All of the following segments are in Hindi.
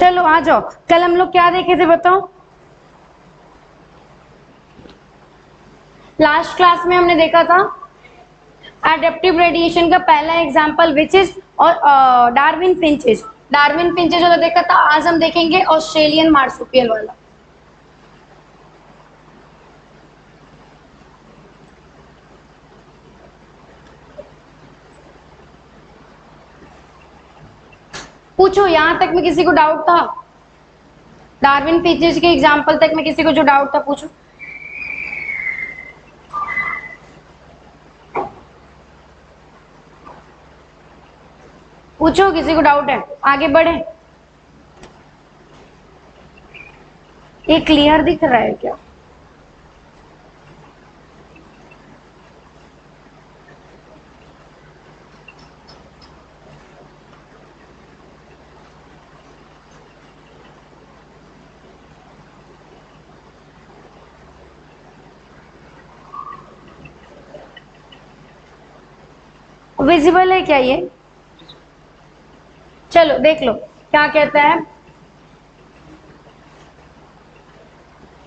चलो आ जाओ, कल हम लोग क्या देखे थे बताओ? लास्ट क्लास में हमने देखा था एडेप्टिव रेडिएशन का पहला एग्जांपल विच इज और डार्विन फिंचेस। डार्विन फिंचेस वाला देखा था, आज हम देखेंगे ऑस्ट्रेलियन मार्सुपियल वाला। पूछो, यहां तक में किसी को डाउट था? डार्विन फिंचेस के एग्जांपल तक में किसी को जो डाउट था पूछो। पूछो, किसी को डाउट है? आगे बढ़े। ये क्लियर दिख रहा है क्या? विजिबल है क्या ये? चलो देख लो क्या कहता है।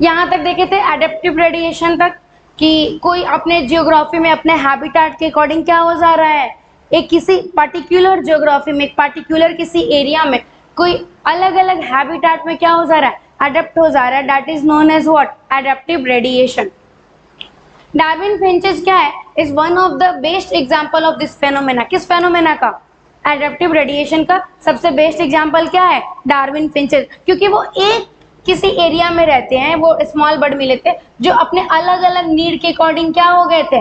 यहां तक देखे थे एडेप्टिव रेडिएशन तक कि कोई अपने जियोग्राफी में अपने हैबिटेट के अकॉर्डिंग क्या हो जा रहा है, एक किसी पर्टिकुलर जियोग्राफी में, पर्टिकुलर किसी एरिया में कोई अलग अलग हैबिटेट में क्या हो जा रहा है, अडेप्ट हो जा रहा है। That is known as what? Adaptive radiation. Darwin finches क्या है? Is one of the best example of this phenomena. किस फेनोमेना का? एडेप्टिव रेडिएशन का सबसे बेस्ट एग्जांपल क्या है? Darwin finches. क्योंकि वो एक किसी एरिया में रहते हैं, वो स्मॉल बर्ड मिले थे जो अपने अलग अलग नीड के अकॉर्डिंग क्या हो गए थे,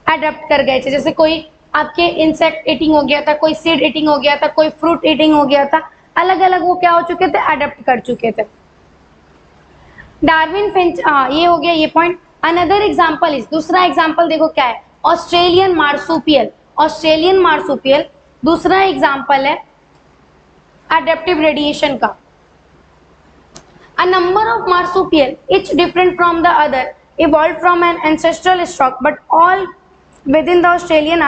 अडेप्ट कर गए थे। जैसे कोई आपके इंसेक्ट ईटिंग हो गया था, कोई सीड ईटिंग हो गया था, कोई फ्रूट ईटिंग हो गया था, अलग अलग वो क्या हो चुके थे, अडेप्ट कर चुके थे। डार्विन फिंच, ये हो गया ये पॉइंट। अनदर एग्जांपल इज, दूसरा एग्जांपल देखो क्या है, ऑस्ट्रेलियन मार्सुपियल। ऑस्ट्रेलियन मार्सुपियल दूसरा एग्जांपल है एडेप्टिव रेडिएशन का। A number of marsupial, each different from the other, evolved from an ancestral stock, but all within the Australian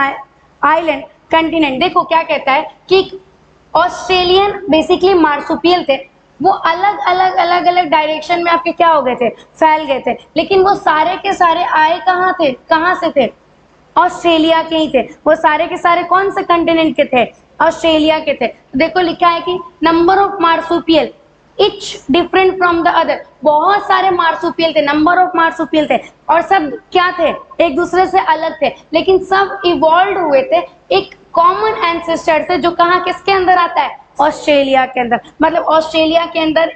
island continent। देखो क्या कहता है कि ऑस्ट्रेलियन बेसिकली मार्सुपियल थे, वो अलग अलग डायरेक्शन में आपके क्या हो गए थे, फैल गए थे, लेकिन वो सारे के सारे आए कहाँ थे, कहाँ से थे, ऑस्ट्रेलिया के ही थे। वो सारे के सारे कौन से कंटिनेंट के थे, ऑस्ट्रेलिया के थे। देखो लिखा है कि number of marsupial etch different from the other, बहुत सारे मार्सुपियल थे, नंबर ऑफ मार्सुपियल थे, और सब क्या थे, एक दूसरे से अलग थे, लेकिन सब इवॉल्व हुए थे एक कॉमन एंसेस्टर से, जो कहाँ किसके अंदर आता है, ऑस्ट्रेलिया के अंदर। मतलब ऑस्ट्रेलिया के अंदर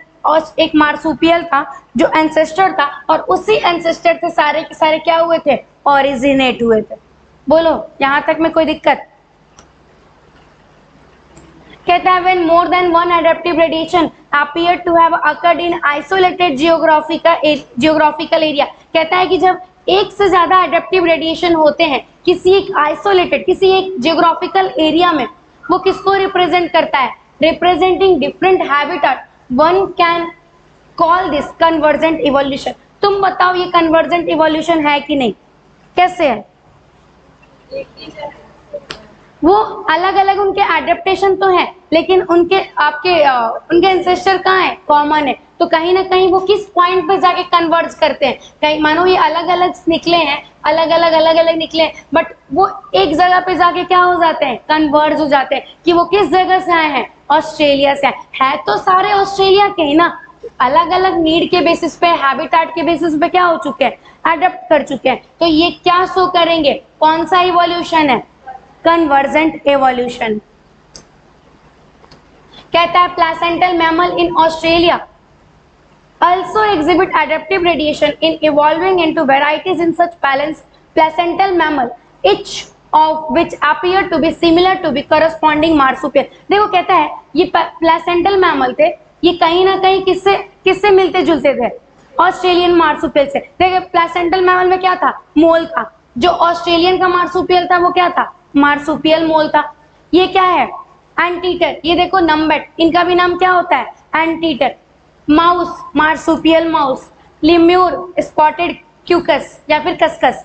एक मार्सुपियल था जो एंसेस्टर था, और उसी एंसेस्टर से सारे के सारे क्या हुए थे, ओरिजिनेट हुए थे। बोलो यहां तक में कोई दिक्कत? कहता है when more than one adaptive radiation appear to have occurred in isolated geographical area। कहता है कि जब एक से ज्यादा एडेप्टिव रेडिएशन होते हैं किसी एक आइसोलेटेड, किसी एक जियोग्राफिकल एरिया में, वो किसको रिप्रेजेंट करता है, representing different habitat. One can call this convergent evolution. तुम बताओ ये कन्वर्जेंट इवोल्यूशन है कि नहीं, कैसे है? वो अलग अलग उनके एडेप्टेशन तो है, लेकिन उनके आपके उनके एंसेस्टर कहाँ है, कॉमन है। तो कहीं ना कहीं वो किस पॉइंट पे जाके कन्वर्ज करते हैं, कहीं मानो ये अलग अलग निकले हैं, अलग अलग निकले हैं, बट वो एक जगह पे जाके क्या हो जाते हैं, कन्वर्ज हो जाते हैं। कि वो किस जगह से आए हैं, ऑस्ट्रेलिया से आए है, तो सारे ऑस्ट्रेलिया के ही ना, अलग अलग नीड के बेसिस पे, हैबिटेट के बेसिस पे क्या हो चुके हैं, अडेप्ट कर चुके हैं। तो ये क्या शो करेंगे, कौन सा इवोल्यूशन है, कन्वर्जेंट एवोल्यूशन। कहता है placental mammal in Australia also exhibit adaptive radiation in evolving into varieties in such balanced placental mammal, each of which appear to be similar to be corresponding marsupial। देखो कहता है ये प्लेसेंटल मैमल थे, ये कहीं ना कहीं किससे मिलते जुलते थे, ऑस्ट्रेलियन मार्सुपियल से। देखिए प्लेसेंटल मैमल में क्या था, मोल था। जो ऑस्ट्रेलियन का मार्सुपियल था वो क्या था, मार्सुपियल मोल था। ये क्या है, एंटीटर। ये देखो नम्बेट, इनका भी नाम क्या होता है, anteater. Mouse, marsupial mouse. Lemur, spotted cuscus या फिर cuscus.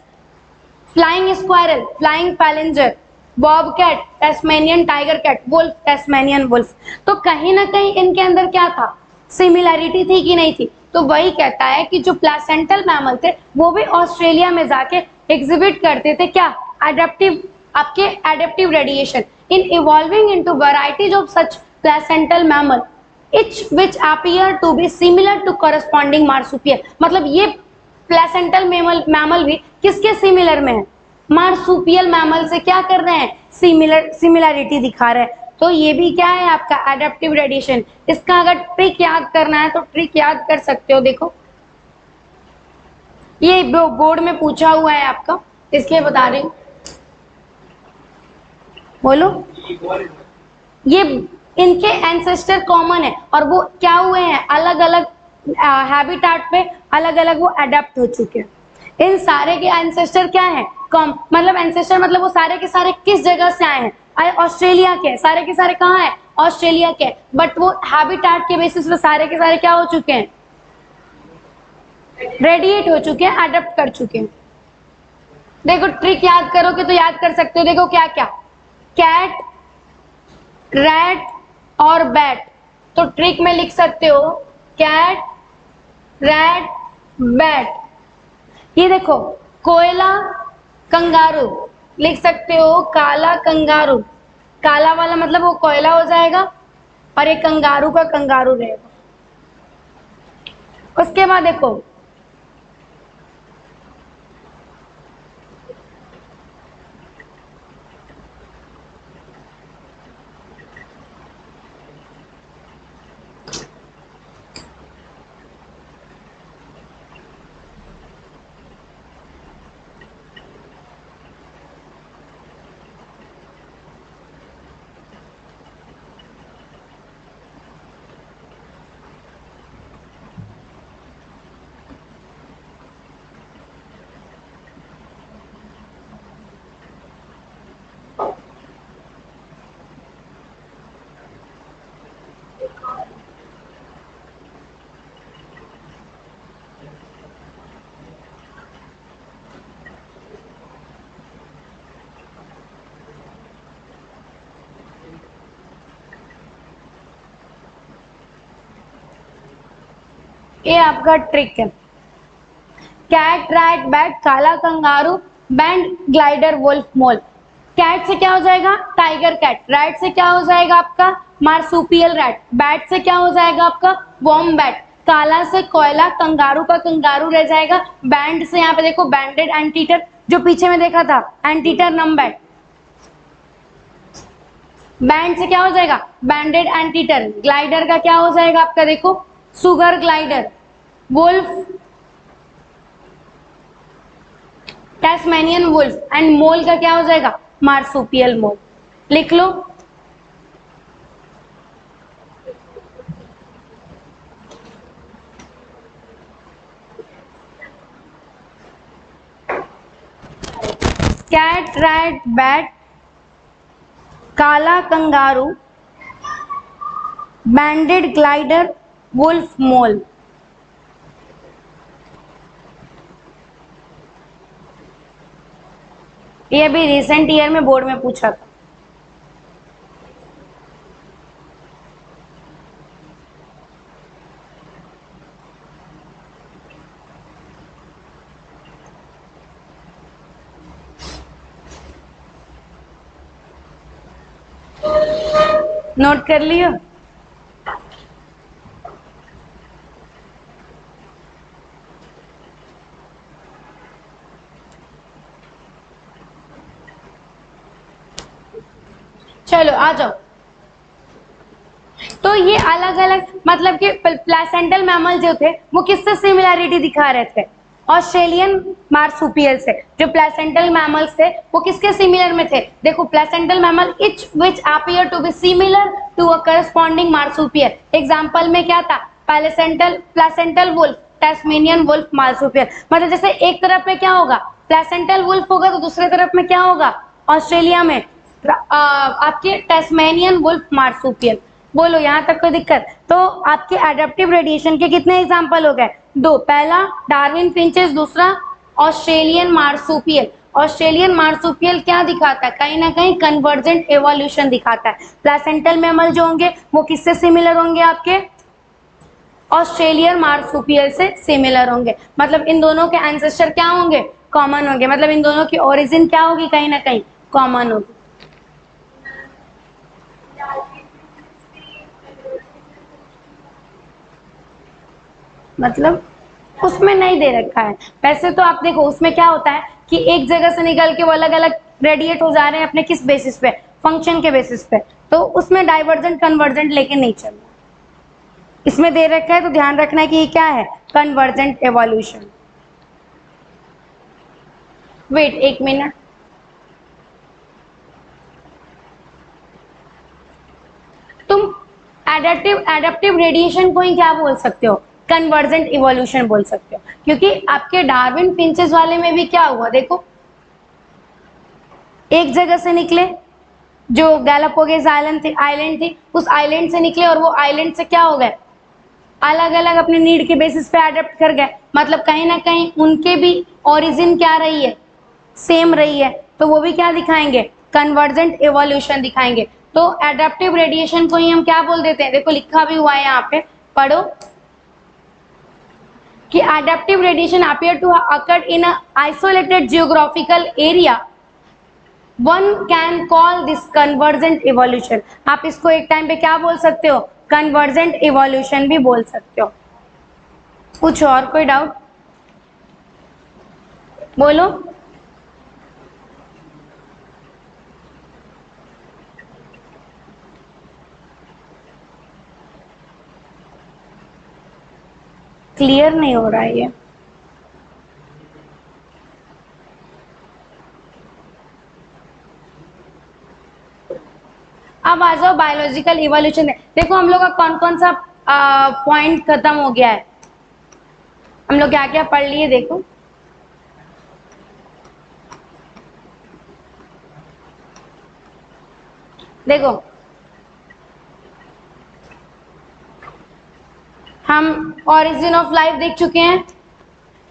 Flying squirrel, flying phalanger. Bobcat Tasmanian tiger cat, wolf Tasmanian wolf. तो कहीं ना कहीं इनके अंदर क्या था, सिमिलैरिटी थी कि नहीं थी। तो वही कहता है कि जो प्लेसेंटल मैमल थे वो भी ऑस्ट्रेलिया में जाके एग्जिबिट करते थे क्या, एडेप्टिव, आपके adaptive radiation in evolving into varieties of such placental mammal each which appear to be similar to corresponding marsupial। मतलब ये प्लेसेंटल मैमल भी किसके सिमिलर में है, मार्सुपियल मैमल से क्या कर रहे हैं, सिमिलरिटी दिखा रहे हैं। तो ये भी क्या है आपका एडेप्टिव रेडिएशन। इसका अगर ट्रिक याद करना है तो ट्रिक याद कर सकते हो, देखो ये बोर्ड में पूछा हुआ है आपका, इसलिए बता रही हूं। बोलो, ये इनके एंसेस्टर कॉमन है और वो क्या हुए हैं, अलग अलग हैबिटेट पे अलग अलग वो अडेप्ट हो चुके हैं। इन सारे के एंसेस्टर क्या है, मतलब एंसेस्टर मतलब वो सारे के सारे किस जगह से आए हैं, ऑस्ट्रेलिया के, सारे के सारे कहाँ हैं, ऑस्ट्रेलिया के। बट वो हैबिटेट के बेसिस पे सारे के सारे क्या हो चुके हैं, रेडिएट हो चुके हैं, अडेप्ट कर चुके हैं। देखो ट्रिक याद करोगे तो याद कर सकते हो, देखो क्या क्या, कैट, रैट और बैट। तो ट्रिक में लिख सकते हो कैट, रैट, बैट। ये देखो कोयला, कंगारू, लिख सकते हो काला कंगारू। काला वाला मतलब वो कोयला हो जाएगा और एक कंगारू का कंगारू रहेगा। उसके बाद देखो ये आपका ट्रिक है, कैट, रैट, बैट, काला कंगारू, बैंड, ग्लाइडर, वुल्फ, मोल। कैट से क्या हो जाएगा, टाइगर कैट। रैट से क्या हो जाएगा आपका, मार्सुपियल रैट। बैट से क्या हो जाएगा आपका, वॉम्बैट। काला से कोयला, कंगारू का कंगारू रह जाएगा। बैंड से यहाँ पे देखो बैंडेड एंटीटर, जो पीछे में देखा था एंटीटर नमबैट। बैंड से क्या हो जाएगा, बैंडेड एंटीटर। ग्लाइडर का क्या हो जाएगा आपका, देखो sugar glider. Wolf, Tasmanian wolf. And mole का क्या हो जाएगा, मार्सुपियल मोल। लिख लो। कैट, रैट, बैट, काला kangaroo, banded glider, wolf, mole. ये अभी रिसेंट ईयर में बोर्ड में पूछा था। नोट कर लियो। चलो आ जाओ। तो ये अलग अलग मतलब कि प्लेसेंटल मैमल जो थे वो किससे सिमिलैरिटी दिखा रहे थे, ऑस्ट्रेलियन मार्सुपियल से। जो प्लेसेंटल मैमल्स थे वो किसके सिमिलर में थे, देखो placental mammal each which appear to be similar to a corresponding marsupial. Example में क्या था, placental wolf, Tasmanian wolf, marsupial. मतलब जैसे एक तरफ में क्या होगा, प्लेसेंटल वुल्फ होगा तो दूसरे तरफ में क्या होगा, ऑस्ट्रेलिया में आपके टैस्मेनियन वुल्फ, मार्सुपियल। बोलो यहाँ तक कोई दिक्कत। तो आपके एडेप्टिव रेडिएशन के कितने एग्जांपल हो गए, दो। पहला डार्विन फिंचेस, दूसरा ऑस्ट्रेलियन मार्सुपियल। ऑस्ट्रेलियन मार्सुपियल क्या दिखाता है, कहीं ना कहीं कन्वर्जेंट एवोल्यूशन दिखाता है। प्लेसेंटल मैमल जो होंगे वो किससे सिमिलर होंगे, आपके ऑस्ट्रेलियन मार्सुपियल से सिमिलर होंगे। मतलब इन दोनों के एंसेस्टर क्या होंगे, कॉमन होंगे। मतलब इन दोनों की ओरिजिन क्या होगी, कहीं ना कहीं कॉमन होगी। मतलब उसमें नहीं दे रखा है। वैसे तो आप देखो उसमें क्या होता है कि एक जगह से निकल के वो अलग अलग रेडिएट हो जा रहे हैं, अपने किस बेसिस पे, फंक्शन के बेसिस पे। तो उसमें डाइवर्जेंट कन्वर्जेंट लेके नहीं चल रहा। इसमें दे रखा है तो ध्यान रखना है कि ये क्या है, कन्वर्जेंट एवोल्यूशन। वेट एक मिनट, तुम एडेप्टिव रेडिएशन को ही क्या बोल सकते हो, कन्वर्जेंट इवोल्यूशन बोल सकते हो। क्योंकि आपके डार्विन फिंचेस वाले में भी क्या हुआ, देखो एक जगह से निकले, जो गैलापागोस आइलैंड थी, उस आइलैंड से निकले और वो आइलैंड से क्या हो गए, अलग अलग अपने नीड के बेसिस पे अडेप्ट कर गए। मतलब कहीं ना कहीं उनके भी ओरिजिन क्या रही है, सेम रही है। तो वो भी क्या दिखाएंगे, कन्वर्जेंट एवोल्यूशन दिखाएंगे। तो एडेप्टिव रेडिएशन को ही हम क्या बोल देते हैं, देखो लिखा भी हुआ है यहाँ पे, पढ़ो कि adaptive radiation appear to have occurred in a isolated geographical area, one can call this convergent evolution। आप इसको एक टाइम पे क्या बोल सकते हो, convergent evolution भी बोल सकते हो। कुछ और कोई डाउट बोलो। क्लियर नहीं हो रहा है ये, अब आ जाओ बायोलॉजिकल इवोल्यूशन। देखो हम लोग का कौन कौन सा पॉइंट खत्म हो गया है, हम लोग क्या क्या पढ़ लिए देखो। देखो हम ओरिजिन ऑफ लाइफ देख चुके हैं,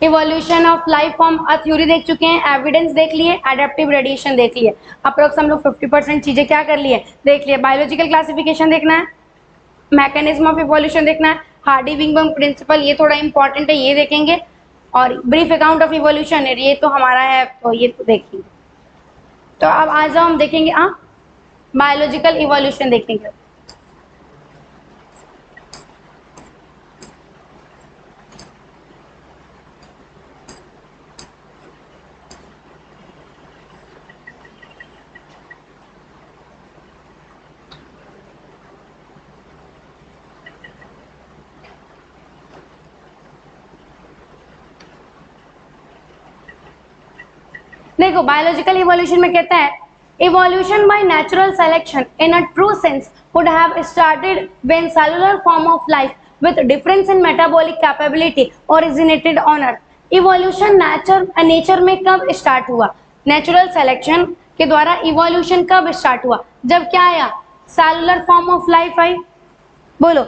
evolution of life form a theory देख चुके हैं, एविडेंस देख लिए, एडेप्टिव रेडिएशन देख लिए। अप्रोक्स हम लोग 50% चीजें क्या कर लिए, देख लिए। बायोलॉजिकल क्लासिफिकेशन देखना है, मैकेनिज्म ऑफ इवोल्यूशन देखना है, हार्डी विंगबम प्रिंसिपल ये थोड़ा इंपॉर्टेंट है, ये देखेंगे। और ब्रीफ अकाउंट ऑफ इवोल्यूशन ये तो हमारा है, तो ये तो देखेंगे। तो अब आ जाओ हम देखेंगे बायोलॉजिकल इवोल्यूशन देखेंगे। देखो बायोलॉजिकल इवोल्यूशन में कहता है evolution by natural selection in a true sense would have started when cellular form of life with difference in metabolic capability originated on earth. Evolution nature में कब स्टार्ट हुआ, नेचुरल सिलेक्शन के द्वारा इवोल्यूशन कब स्टार्ट हुआ, जब क्या आया, cellular form of life I. बोलो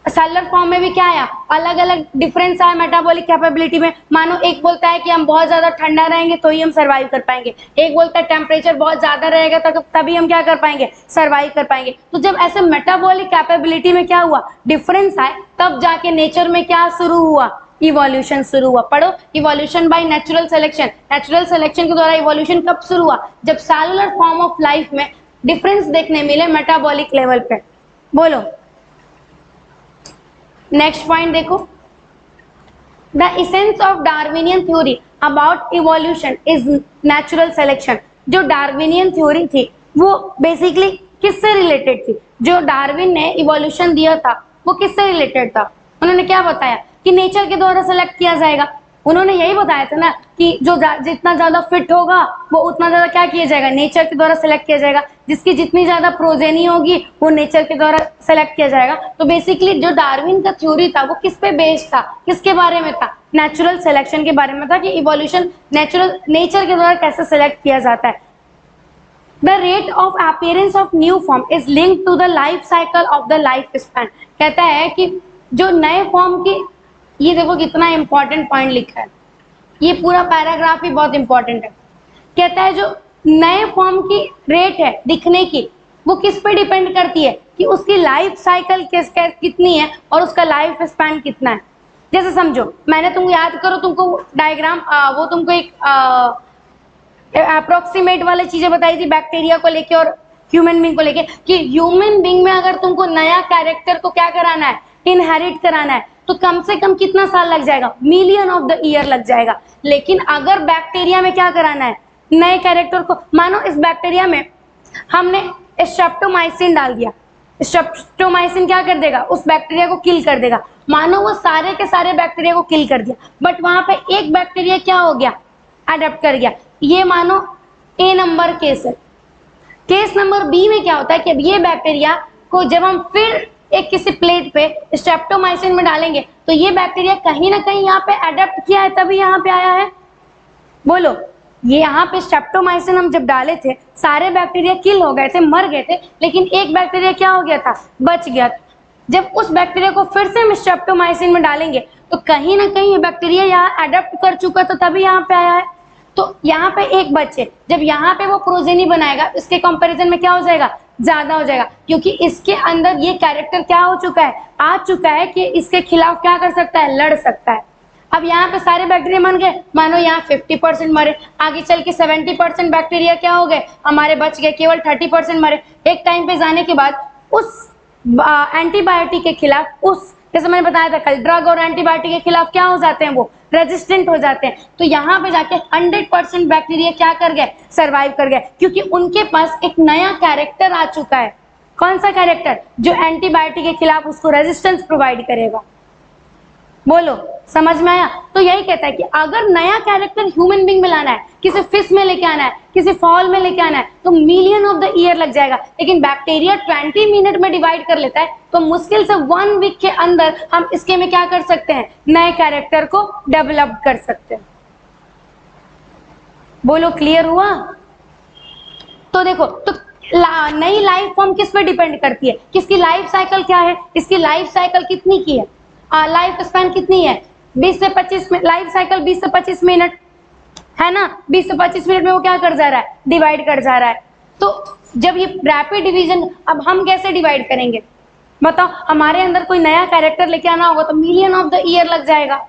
सेलुलर फॉर्म में भी क्या आया, अलग अलग डिफरेंस आया मेटाबॉलिक कैपेबिलिटी में। मानो एक बोलता है कि हम बहुत ज्यादा ठंडा रहेंगे तो ही हम सरवाइव कर पाएंगे, एक बोलता है टेम्परेचर बहुत ज्यादा रहेगा तभी हम क्या कर पाएंगे, सरवाइव कर पाएंगे। तो जब ऐसे मेटाबॉलिक कैपेबिलिटी में क्या हुआ, डिफरेंस आए, तब जाके नेचर में क्या शुरू हुआ, इवोल्यूशन शुरू हुआ। पढ़ो evolution by natural selection, natural selection के द्वारा इवोल्यूशन कब शुरू हुआ, जब सेलुलर फॉर्म ऑफ लाइफ में डिफरेंस देखने मिले मेटाबॉलिक लेवल पे। बोलो नेक्स्ट पॉइंट देखो, the essence of Darwinian theory about evolution is natural selection. जो डार्विनियन थ्योरी थी वो बेसिकली किससे रिलेटेड थी, जो डार्विन ने इवोल्यूशन दिया था वो किससे रिलेटेड था। उन्होंने क्या बताया कि नेचर के द्वारा सेलेक्ट किया जाएगा। उन्होंने यही बताया था ना कि जो जितना ज्यादा फिट होगा वो उतना ज्यादा क्या किया जाएगा, नेचर के द्वारा सेलेक्ट किया जाएगा। जिसकी जितनी ज्यादा प्रोजेनी होगी वो नेचर के द्वारा सेलेक्ट किया जाएगा। तो बेसिकली जो डार्विन का थ्योरी था वो किस पे बेस्ड था, किसके बारे में था, नेचुरल सिलेक्शन के बारे में था, कि इवोल्यूशन नेचर के द्वारा कैसे सेलेक्ट किया जाता है। The rate of appearance of new form is linked to the life cycle of the life span। कहता है कि जो नए फॉर्म की, ये देखो कितना इंपॉर्टेंट पॉइंट लिखा है, ये पूरा पैराग्राफ ही बहुत इंपॉर्टेंट है। कहता है जो नए फॉर्म की रेट है दिखने की वो किस पे डिपेंड करती है कि उसकी लाइफ साइकिल कितनी है और उसका लाइफ स्पैन कितना है। जैसे समझो मैंने तुमको याद करो तुमको डायग्राम वो तुमको एक अप्रोक्सीमेट वाली चीजें बताई थी बैक्टीरिया को लेके और ह्यूमन बींग को लेके कि ह्यूमन बींग में अगर तुमको नया कैरेक्टर को क्या कराना है, इनहेरिट कराना है, तो कम से कम कितना साल लग जाएगा, मिलियन ऑफ द ईयर लग जाएगा। लेकिन अगर बैक्टीरिया में क्या कराना है, नए कैरेक्टर को, मानो इस बैक्टीरिया में हमने स्ट्रेप्टोमाइसिन डाल दिया, स्ट्रेप्टोमाइसिन क्या कर देगा, उस बैक्टीरिया को किल कर देगा। मानो वो सारे के सारे बैक्टीरिया को किल कर दिया, बट वहां पे एक बैक्टीरिया क्या हो गया, अडेप्ट कर गया। ये मानो ए नंबर केस है। केस नंबर बी में क्या होता है कि अब ये बैक्टीरिया को जब हम फिर एक किसी प्लेट पे स्ट्रेप्टोमाइसिन में डालेंगे तो ये बैक्टीरिया कहीं ना कहीं यहाँ पे अडेप्ट किया है तभी यहाँ पे आया है। बोलो, ये यहाँ पे स्ट्रेप्टोमाइसिन हम जब डाले थे सारे बैक्टीरिया किल हो गए थे, मर गए थे, लेकिन एक बैक्टीरिया क्या हो गया था, बच गया था। जब उस बैक्टीरिया को फिर से हम स्ट्रेप्टोमाइसिन में डालेंगे तो कहीं ना कहीं ये बैक्टीरिया यहाँ अडेप्ट कर चुका तो तभी यहाँ पे आया है। तो यहाँ पे एक बच्चे जब यहाँ पे वो प्रोजेनी बनाएगा इसके कंपैरिजन में क्या हो जाएगा, ज्यादा हो जाएगा, क्योंकि इसके अंदर ये कैरेक्टर क्या हो चुका है, आ चुका है कि इसके खिलाफ क्या कर सकता है, लड़ सकता है। अब यहाँ पे सारे बैक्टीरिया मर गए, मानो यहाँ 50% मरे, आगे चल के 70% बैक्टीरिया क्या हो गए, हमारे बच गए, केवल 30% मरे। एक टाइम पे जाने के बाद उस एंटीबायोटिक के खिलाफ, उस जैसे मैंने बताया था कल, ड्रग और एंटीबायोटिक के खिलाफ क्या हो जाते हैं, वो रेजिस्टेंट हो जाते हैं। तो यहाँ पे जाके 100% बैक्टीरिया क्या कर गए, सरवाइव कर गए, क्योंकि उनके पास एक नया कैरेक्टर आ चुका है। कौन सा कैरेक्टर, जो एंटीबायोटिक के खिलाफ उसको रेजिस्टेंस प्रोवाइड करेगा। बोलो, समझ में आया। तो यही कहता है कि अगर नया कैरेक्टर ह्यूमन बींग में लाना है, किसी फिश में लेके आना है, किसी फॉल में लेके आना है, तो मिलियन ऑफ द ईयर लग जाएगा। लेकिन बैक्टीरिया 20 मिनट में डिवाइड कर लेता है, तो मुश्किल से 1 वीक के अंदर हम इसके में क्या कर सकते हैं, नए कैरेक्टर को डेवलप कर सकते हैं। बोलो, क्लियर हुआ। तो देखो, तो नई लाइफ फॉर्म किस पे डिपेंड करती है, किसकी लाइफ साइकिल क्या है, इसकी लाइफ साइकिल कितनी की है, लाइफ स्पैन कितनी है, 20 से 25 मिनट, लाइफ साइकिल 20 से 25 मिनट है ना। 20 से 25 मिनट में वो क्या कर जा रहा है, डिवाइड कर जा रहा है। तो जब ये रैपिड डिवीजन, अब हम कैसे डिवाइड करेंगे बताओ, हमारे अंदर कोई नया कैरेक्टर लेके आना होगा तो मिलियन ऑफ द ईयर लग जाएगा।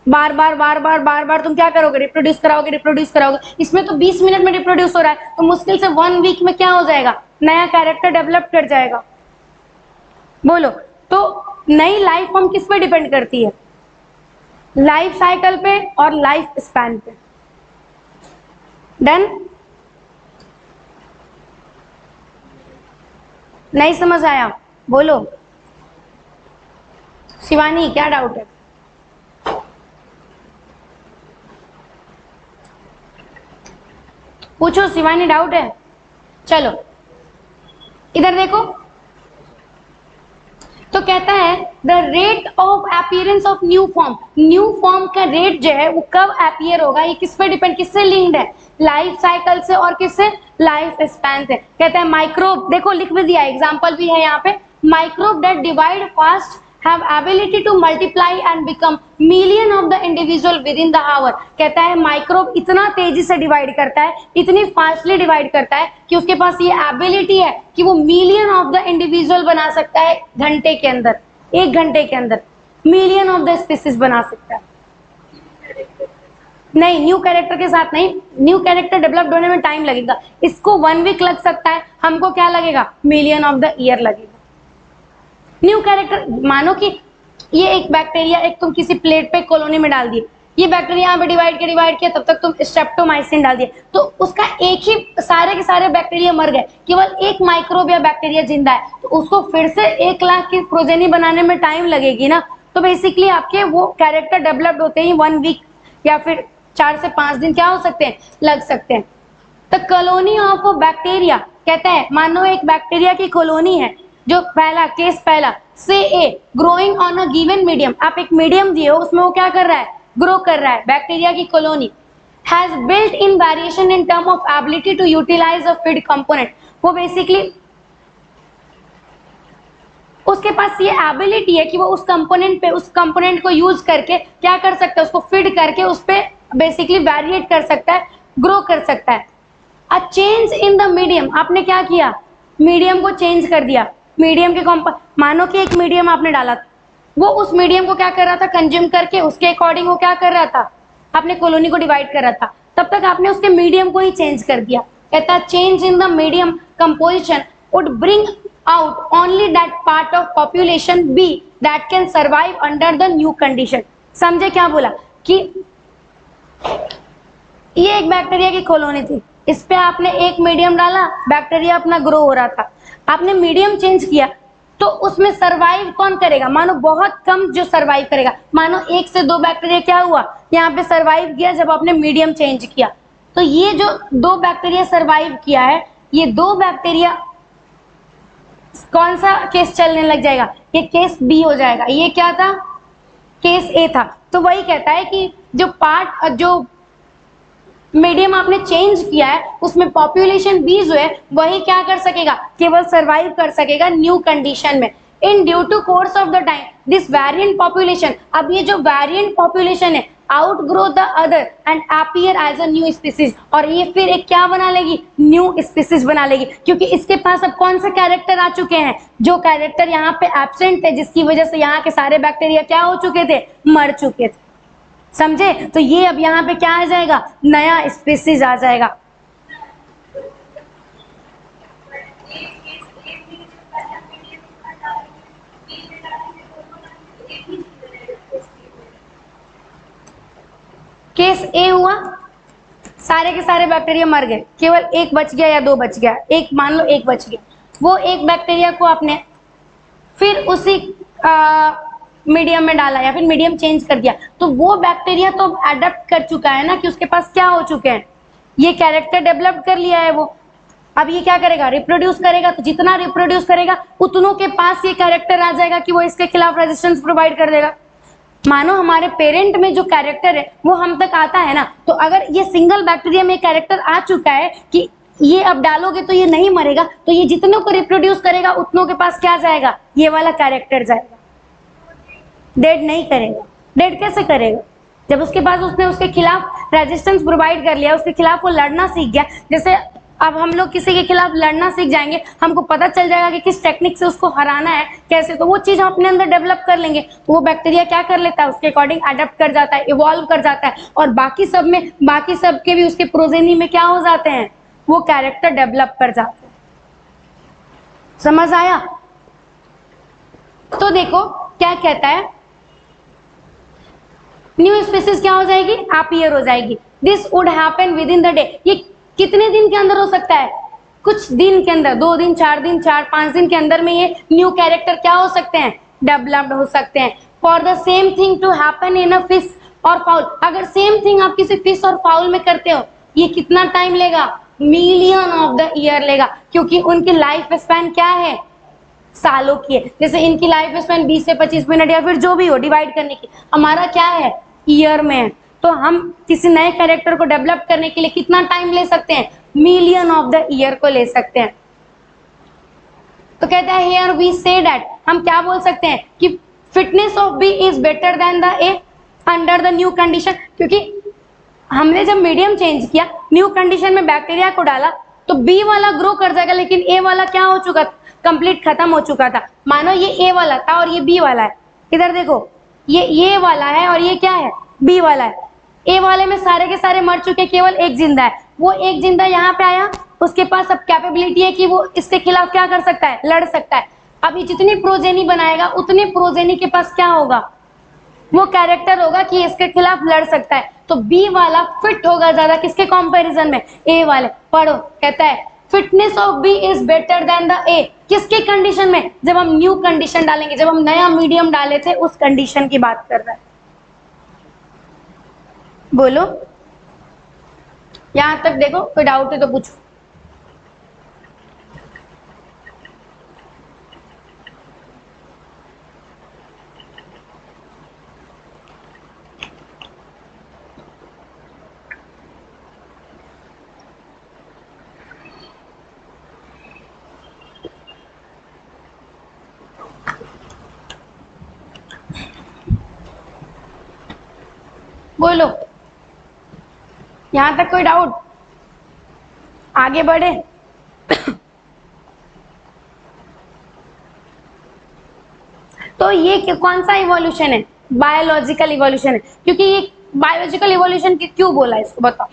बार बार तुम क्या करोगे, रिप्रोड्यूस कराओगे। इसमें तो 20 मिनट में रिप्रोड्यूस हो रहा है, तो मुश्किल से 1 वीक में क्या हो जाएगा, नया कैरेक्टर डेवलप कर जाएगा। बोलो, तो नई लाइफ फॉर्म किस पे डिपेंड करती है, लाइफ साइकिल पे और लाइफ स्पैन पे। डन, नहीं समझ आया, बोलो। शिवानी, क्या डाउट है, पूछो शिवानी, डाउट है। चलो इधर देखो, तो कहता है the rate of appearance of new form का रेट जो है वो कब अपीयर होगा, ये किस पे डिपेंड, किससे लिंक्ड है, लाइफ साइकिल से और किससे, लाइफ स्पैन से। कहता है माइक्रोब, देखो लिख भी दिया, एग्जांपल भी है यहाँ पे, microbe that divide fast have ability to multiply and become million of the individual within the hour। कहता है माइक्रोब इतना तेजी से डिवाइड करता है, इतनी फास्टली डिवाइड करता है कि उसके पास ये एबिलिटी है कि वो मिलियन ऑफ द इंडिविजुअल बना सकता है घंटे के अंदर, 1 घंटे के अंदर मिलियन ऑफ द स्पीसीज बना सकता है। नहीं, न्यू कैरेक्टर के साथ नहीं, न्यू कैरेक्टर डेवलप होने में टाइम लगेगा, इसको 1 वीक लग सकता है, हमको क्या लगेगा, मिलियन ऑफ द ईयर लगेगा। न्यू कैरेक्टर, मानो कि ये एक बैक्टीरिया, एक तुम किसी प्लेट पे कॉलोनी में डाल दिए, ये बैक्टीरिया यहाँ पे डिवाइड किया, तब तक तुम स्ट्रेप्टोमाइसिन डाल दिए, तो उसका एक ही, सारे के सारे बैक्टीरिया मर गए, केवल एक माइक्रोब या बैक्टीरिया जिंदा है, तो उसको फिर से 1 लाख की प्रोजेनी बनाने में टाइम लगेगी ना। तो बेसिकली आपके वो कैरेक्टर डेवलप्ड होते ही 1 वीक या फिर 4 से 5 दिन क्या हो सकते हैं, लग सकते हैं। तो कॉलोनी ऑफ बैक्टीरिया, कहता है मानो एक बैक्टीरिया की कॉलोनी है, जो पहला केस, पहला से a growing on a given medium, आप एक मीडियम दिए हो, उसमें वो क्या कर रहा है, ग्रो कर रहा है, बैक्टीरिया की colony has built in variation in term of ability to utilise a feed component. वो बेसिकली उसके पास ये एबिलिटी है कि वो उस कंपोनेंट पे, उस कंपोनेंट को यूज करके क्या कर सकता है, उसको फीड करके उस पे बेसिकली वेरिएट कर सकता है ग्रो कर सकता है। A change in the medium, आपने क्या किया, मीडियम को चेंज कर दिया, मीडियम के मानो कि एक मीडियम आपने डाला, वो उस मीडियम को क्या कर रहा था, कंज्यूम करके उसके अकॉर्डिंग वो क्या कर रहा था, अपने कॉलोनी को डिवाइड कर रहा था, तब तक आपने उसके मीडियम को ही चेंज कर दिया। कहता change in the medium composition would bring out only that part of population B that can survive under the new condition. समझे क्या बोला कि ये एक बैक्टीरिया की कॉलोनी थी, इस पे आपने एक मीडियम डाला, बैक्टीरिया अपना ग्रो हो रहा था, आपने मीडियम चेंज किया तो उसमें सरवाइव कौन करेगा, मानो बहुत कम जो सरवाइव करेगा, मानो 1 से 2 बैक्टीरिया क्या हुआ यहाँ पे सरवाइव किया जब आपने मीडियम चेंज किया। तो ये जो 2 बैक्टीरिया सरवाइव किया है, ये 2 बैक्टीरिया कौन सा केस चलने लग जाएगा, ये केस बी हो जाएगा। ये क्या था, केस ए था। तो वही कहता है कि जो मीडियम आपने चेंज किया है उसमें पॉपुलेशन बी जो है वही क्या कर सकेगा, केवल सरवाइव कर सकेगा न्यू कंडीशन में। In due to course of the time this variant population, अब ये जो वेरिएंट पॉपुलेशन है outgrow the other and appear as a new species, और ये फिर एक क्या बना लेगी, न्यू स्पीसीज बना लेगी, क्योंकि इसके पास अब कौन से कैरेक्टर आ चुके हैं, जो कैरेक्टर यहाँ पे एब्सेंट थे, जिसकी वजह से यहाँ के सारे बैक्टीरिया क्या हो चुके थे, मर चुके थे। समझे, तो ये अब यहाँ पे क्या आ जाएगा, नया स्पीसीज आ जाएगा। केस ए हुआ, सारे के सारे बैक्टीरिया मर गए, केवल एक बच गया या 2 बच गया, एक मान लो एक बच गया, वो एक बैक्टीरिया को आपने फिर उसी मीडियम में डाला या फिर मीडियम चेंज कर दिया, तो वो बैक्टीरिया तो अडेप्ट कर चुका है ना कि उसके पास क्या हो चुके हैं, ये कैरेक्टर डेवलप कर लिया है वो। अब ये क्या करेगा, रिप्रोड्यूस करेगा, तो जितना रिप्रोड्यूस करेगा उतनों के पास ये कैरेक्टर आ जाएगा कि वो इसके खिलाफ रेजिस्टेंस प्रोवाइड कर देगा। मानो हमारे पेरेंट में जो कैरेक्टर है वो हम तक आता है ना, तो अगर ये सिंगल बैक्टीरिया में कैरेक्टर आ चुका है कि ये अब डालोगे तो ये नहीं मरेगा, तो ये जितनों को रिप्रोड्यूस करेगा उतनों के पास क्या जाएगा, ये वाला कैरेक्टर जाएगा, डेड नहीं करेगा। डेड कैसे करेगा, जब उसके पास उसने उसके खिलाफ रेजिस्टेंस प्रोवाइड कर लिया, उसके खिलाफ वो लड़ना सीख गया। जैसे अब हम लोग किसी के खिलाफ लड़ना सीख जाएंगे, हमको पता चल जाएगा कि किस टेक्निक से उसको हराना है, कैसे, तो वो चीज हम अपने अंदर डेवलप कर लेंगे, तो वो बैक्टीरिया क्या कर लेता है, उसके अकॉर्डिंग अडेप्ट कर जाता है, इवॉल्व कर जाता है, और बाकी सब के भी उसके प्रोजेनी में क्या हो जाते हैं, वो कैरेक्टर डेवलप कर जाते हैं। समझ आया, तो देखो क्या कहता है, न्यू स्पीसीज क्या हो जाएगी, अपीयर हो जाएगी। This would happen with in the day, ये कितने दिन के अंदर हो सकता है, कुछ दिन के अंदर, 2 दिन 4 दिन 4-5 दिन के अंदर में ये न्यू कैरेक्टर क्या हो सकते हैं, डेवलप्ड हो सकते हैं। For the same thing to happen in a fish और फाउल, अगर सेम थिंग आप किसी फिश और फाउल में करते हो, ये कितना टाइम लेगा, मिलियन ऑफ द ईयर लेगा, क्योंकि उनकी लाइफ स्पैन क्या है, सालों की है। जैसे इनकी लाइफ स्पैन 20 से 25 मिनट या फिर जो भी हो डिवाइड करने की, हमारा क्या है, ईयर में है। तो हम किसी नए कैरेक्टर को डेवलप करने के लिए कितना टाइम ले सकते हैं, मिलियन ऑफ द ईयर को ले सकते हैं। तो कहता है हियर वी से दैट, हम क्या बोल सकते हैं कि fitness of B is better than the A under the new condition, क्योंकि हमने जब मीडियम चेंज किया, न्यू कंडीशन में बैक्टीरिया को डाला, तो बी वाला ग्रो कर जाएगा, लेकिन ए वाला क्या हो चुका था, कंप्लीट खत्म हो चुका था। मानो ये ए वाला था और ये बी वाला है, इधर देखो ये वाला है और ये क्या है, बी वाला है। ए वाले में सारे के सारे मर चुके, केवल एक जिंदा है, वो एक जिंदा यहाँ पे आया, उसके पास अब कैपेबिलिटी है कि वो इसके खिलाफ क्या कर सकता है, लड़ सकता है। अब ये जितनी प्रोजेनी बनाएगा उतने प्रोजेनी के पास क्या होगा, वो कैरेक्टर होगा कि इसके खिलाफ लड़ सकता है। तो बी वाला फिट होगा ज्यादा किसके कंपैरिजन में, ए वाले। पढ़ो, कहता है fitness of B is better than the A, किसके कंडीशन में, जब हम न्यू कंडीशन डालेंगे, जब हम नया मीडियम डाले थे उस कंडीशन की बात कर रहा है। बोलो, यहां तक देखो, कोई डाउट है तो पूछो। बोलो, यहां तक कोई डाउट? आगे बढ़े। तो ये कौन सा इवोल्यूशन है? बायोलॉजिकल इवोल्यूशन है। क्योंकि ये बायोलॉजिकल इवोल्यूशन क्यों बोला इसको बताओ?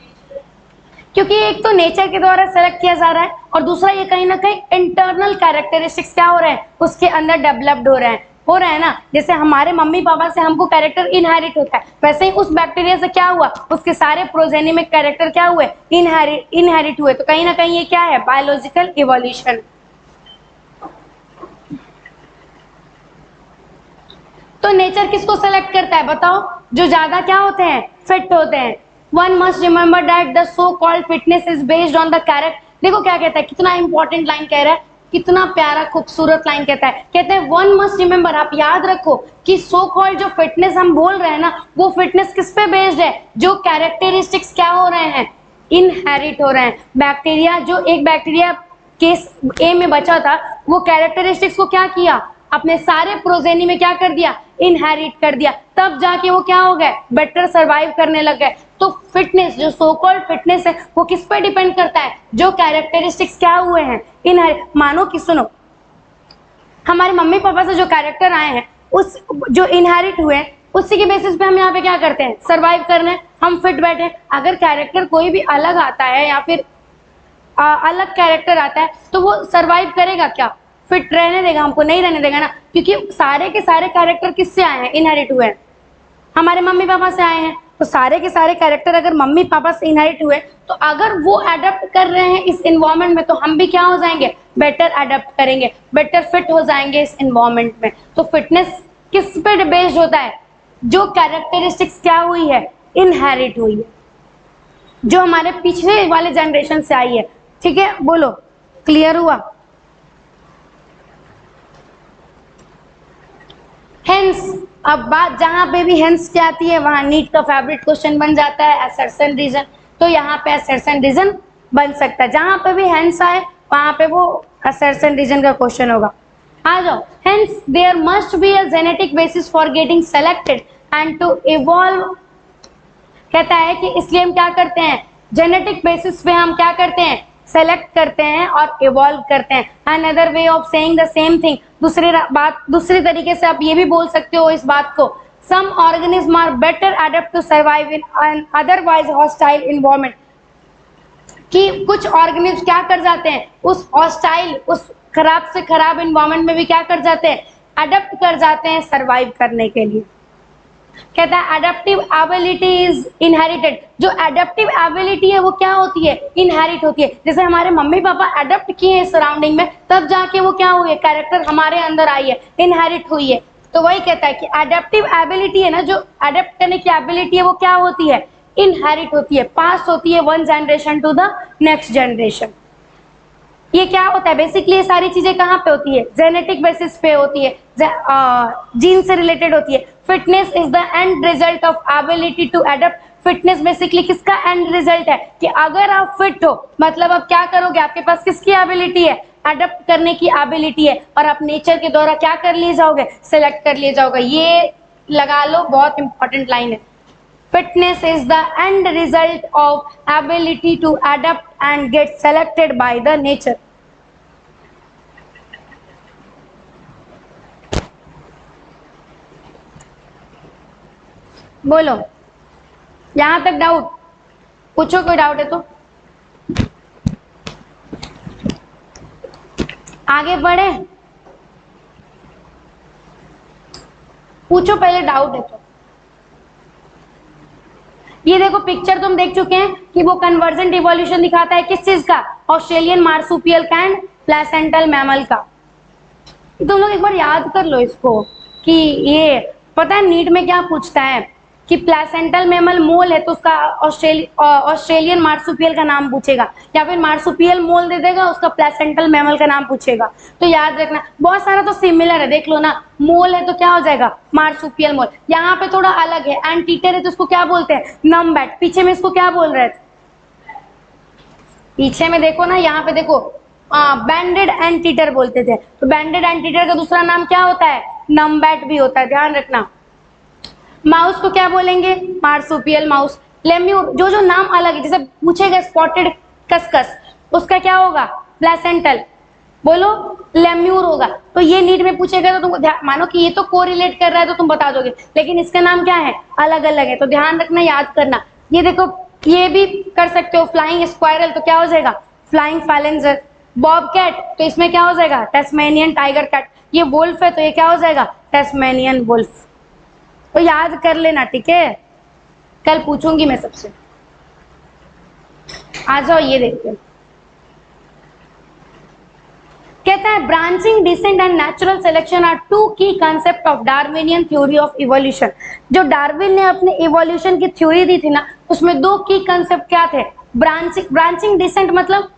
क्योंकि एक तो नेचर के द्वारा सेलेक्ट किया जा रहा है और दूसरा ये कहीं ना कहीं इंटरनल कैरेक्टरिस्टिक्स क्या हो रहे हैं उसके अंदर डेवलप्ड हो रहा है ना। जैसे हमारे मम्मी पापा से हमको कैरेक्टर इनहेरिट होता है, वैसे ही उस बैक्टीरिया से क्या हुआ, उसके सारे प्रोजेनिमिक कैरेक्टर क्या हुए, इनहेरिट हुए। तो कहीं ना कहीं ये क्या है, बायोलॉजिकल इवोल्यूशन। तो नेचर किसको सेलेक्ट करता है बताओ? जो ज्यादा क्या होते हैं, फिट होते हैं। One must remember that the so called fitness is based on the character. देखो क्या कहता है, कितना इंपॉर्टेंट लाइन कह रहा है, कितना प्यारा खूबसूरत लाइन कहता है। कहते हैं वन मस्ट रिमेंबर, आप याद रखो कि सो कॉल्ड जो फिटनेस हम बोल रहे हैं ना, वो फिटनेस किस पे बेस्ड है, जो कैरेक्टरिस्टिक्स क्या हो रहे हैं, इनहेरिट हो रहे हैं। बैक्टीरिया, जो एक बैक्टीरिया केस ए में बचा था, वो कैरेक्टरिस्टिक्स को क्या किया, अपने सारे प्रोजेनी में क्या कर दिया, इनहेरिट कर दिया। तब जाके वो क्या हो गए, बेटर सरवाइव करने लग गए। तो फिटनेस, जो सो कॉल्ड फिटनेस है, वो किस पे डिपेंड करता है, जो कैरेक्टरिस्टिक्स क्या हुए हैं, इनहेरिट। मानो कि सुनो, हमारे मम्मी पापा से जो कैरेक्टर आए हैं, उस जो इनहेरिट हुए, उसी के बेसिस पे हम यहाँ पे क्या करते हैं, सरवाइव कर रहे हैं, हम फिट बैठे। अगर कैरेक्टर कोई भी अलग आता है या फिर अलग कैरेक्टर आता है, तो वो सरवाइव करेगा क्या, फिट रहने देगा, हमको नहीं रहने देगा ना। क्योंकि सारे के सारे कैरेक्टर किससे आए हैं, इनहेरिट हुए हैं, हमारे मम्मी पापा से आए हैं। तो सारे के सारे कैरेक्टर अगर मम्मी पापा से इनहेरिट हुए, तो अगर वो अडेप्ट कर रहे हैं इस इन्वायरमेंट में, तो हम भी क्या हो जाएंगे, बेटर अडेप्ट करेंगे, बेटर फिट हो जाएंगे इस इन्वायरमेंट में। तो फिटनेस किस पे बेस्ड होता है, जो कैरेक्टरिस्टिक्स क्या हुई है, इनहेरिट हुई है, जो हमारे पिछले वाले जनरेशन से आई है। ठीक है, बोलो, क्लियर हुआ? हेंस, अब बात जहां पे भी हेंस क्या आती है, वहां नीट का फेवरेट क्वेश्चन बन जाता है, असर्शन रीजन। तो यहाँ पे असर्शन रीजन बन सकता है, जहां पे भी हेंस आए वहां पे वो असर्शन रीजन का क्वेश्चन होगा। आ जाओ, hence there must be a genetic basis for getting selected and to evolve. कहता है कि इसलिए हम क्या करते हैं, जेनेटिक बेसिस पे हम क्या करते हैं, सेलेक्ट करते हैं और इवॉल्व करते हैं। Another way of saying the same thing, दूसरे तरीके से आप ये भी बोल सकते हो इस बात को, some organism are better adapt to survive in an otherwise hostile environment. कि कुछ ऑर्गेनिज्म क्या कर जाते हैं, उस हॉस्टाइल, उस खराब से खराब इन्वायरमेंट में भी क्या कर जाते हैं, अडेप्ट कर जाते हैं सर्वाइव करने के लिए। कहता है एडेप्टिव एबिलिटी इज इनहेरिटेड। जो एडेप्टिव एबिलिटी है वो क्या होती है, इनहेरिट होती है। जैसे हमारे मम्मी पापा एडेप्ट किए हैं सराउंडिंग में, तब जाके वो क्या हुई है, कैरेक्टर हमारे अंदर आई है, इनहेरिट हुई है। तो वही कहता है कि एडेप्टिव एबिलिटी है ना, जो एडेप्ट करने की एबिलिटी है, वो क्या होती है, इनहेरिट होती है, पास होती है one generation to the next generation. ये क्या होता है, बेसिकली ये सारी चीजें कहाँ पे होती है, जेनेटिक बेसिस पे होती है, जीन से रिलेटेड होती है। Fitness is the end result of ability to adapt. Fitness basically किसका एंड रिजल्ट है, कि अगर आप फिट हो, मतलब आप क्या करोगे, आपके पास किसकी एबिलिटी है, अडेप्ट करने की एबिलिटी है, और आप नेचर के द्वारा क्या कर लिए जाओगे, सेलेक्ट कर लिए जाओगे। ये लगा लो, बहुत इंपॉर्टेंट लाइन है। Fitness is the end result of ability to adapt and get selected by the nature. बोलो, यहां तक डाउट? पूछो, कोई डाउट है तो आगे बढ़े, पूछो पहले, डाउट है तो। ये देखो पिक्चर तुम देख चुके हैं कि वो कन्वर्जेंट इवोल्यूशन दिखाता है, किस चीज का, ऑस्ट्रेलियन मार्सुपियल का एंड प्लेसेंटल मैमल का। तुम लोग एक बार याद कर लो इसको, कि ये पता है नीट में क्या पूछता है, कि प्लेसेंटल मैमल मोल है तो उसका ऑस्ट्रेलियन मार्सुपियल का नाम पूछेगा, या फिर मार्सुपियल मोल दे देगा, उसका प्लेसेंटल मैमल का नाम पूछेगा। तो याद रखना, बहुत सारा तो सिमिलर है, देख लो ना, मोल है तो क्या हो जाएगा, मार्सुपियल मोल। यहाँ पे थोड़ा अलग है, एंटीटर है तो उसको क्या बोलते हैं, नमबैट। पीछे में इसको क्या बोल रहे थे, पीछे में देखो ना, यहाँ पे देखो, बैंडेड एंटीटर बोलते थे। तो बैंडेड एंटीटर का दूसरा नाम क्या होता है, नमबैट भी होता है, ध्यान रखना। माउस को क्या बोलेंगे, मार्सुपियल माउस। लेम्यूर, जो जो नाम अलग है, जैसे पूछेगा स्पॉटेड कस्कस, उसका क्या होगा? प्लेसेंटल। बोलो लेम्यूर होगा। तो ये नीट में पूछेगा तो तुमको मानो कि ये तो कोरिलेट कर रहा है तो तुम बता दोगे, लेकिन इसका नाम क्या है? अलग अलग है। तो ध्यान रखना, याद करना। ये देखो, ये भी कर सकते हो। फ्लाइंग स्क्वायरल तो क्या हो जाएगा? फ्लाइंग फाइलेंजर। बॉब कैट तो इसमें क्या हो जाएगा? Tasmanian tiger cat. ये वुल्फ है तो ये क्या हो जाएगा? Tasmanian wolf. तो याद कर लेना, ठीक है? कल पूछूंगी मैं सबसे। आ जाओ, ये देखते हैं। कहता है branching, descent and natural selection are two key concept of Darwinian theory of evolution. जो डार्विन ने अपने इवोल्यूशन की थ्योरी दी थी ना, उसमें दो की कांसेप्ट क्या थे? ब्रांचिंग डिसेंट मतलब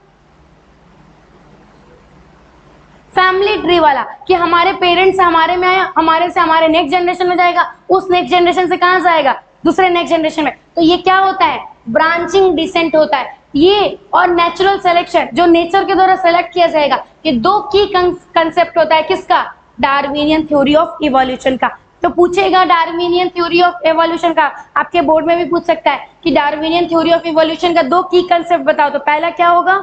फैमिली ट्री वाला, कि हमारे पेरेंट्स से हमारे में आया, हमारे से हमारे नेक्स्ट जनरेशन में जाएगा, उस नेक्स्ट जनरेशन से कहां जाएगा? दूसरे नेक्स्ट जनरेशन में। तो ये क्या होता है? ब्रांचिंग डिसेंट होता है ये। और नेचुरल सिलेक्शन, जो नेचर के द्वारा सेलेक्ट किया जाएगा, ये दो की कंसेप्ट होता है। किसका? डार्विनियन थ्योरी ऑफ इवोल्यूशन का। तो पूछेगा डार्विनियन थ्योरी ऑफ इवोल्यूशन का, आपके बोर्ड में भी पूछ सकता है कि डार्विनियन थ्योरी ऑफ इवोल्यूशन का दो की कंसेप्ट बताओ। तो पहला क्या होगा?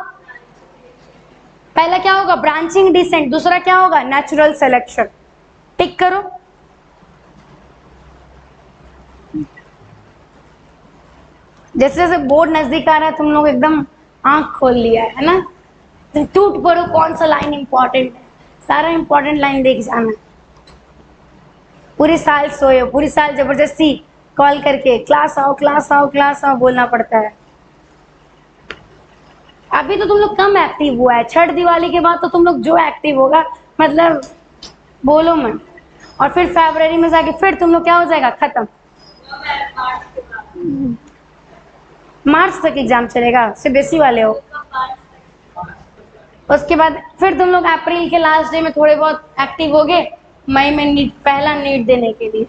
पहला क्या होगा? Branching descent. दूसरा क्या होगा? Natural selection. टिक करो। जैसे जैसे बोर्ड नजदीक आ रहा है, तुम लोग एकदम आंख खोल लिया है ना? तो टूट पड़ो, कौन सा लाइन इंपॉर्टेंट है। सारा इंपॉर्टेंट लाइन देख जाना। पूरी साल सोए, पूरी साल जबरदस्ती कॉल करके क्लास आओ क्लास आओ क्लास आओ बोलना पड़ता है। अभी तो तुम लोग कम एक्टिव हुआ है, छठ दिवाली के बाद तो तुम लोग जो एक्टिव होगा, मतलब बोलो मत। और फिर फरवरी में जाके फिर तुम लोग क्या हो जाएगा? खत्म। मार्च तक एग्जाम चलेगा, सीबीएसई वाले हो। उसके बाद फिर तुम लोग अप्रैल के लास्ट डे में थोड़े बहुत एक्टिव हो गए, मई में नीट, पहला नीट देने के लिए।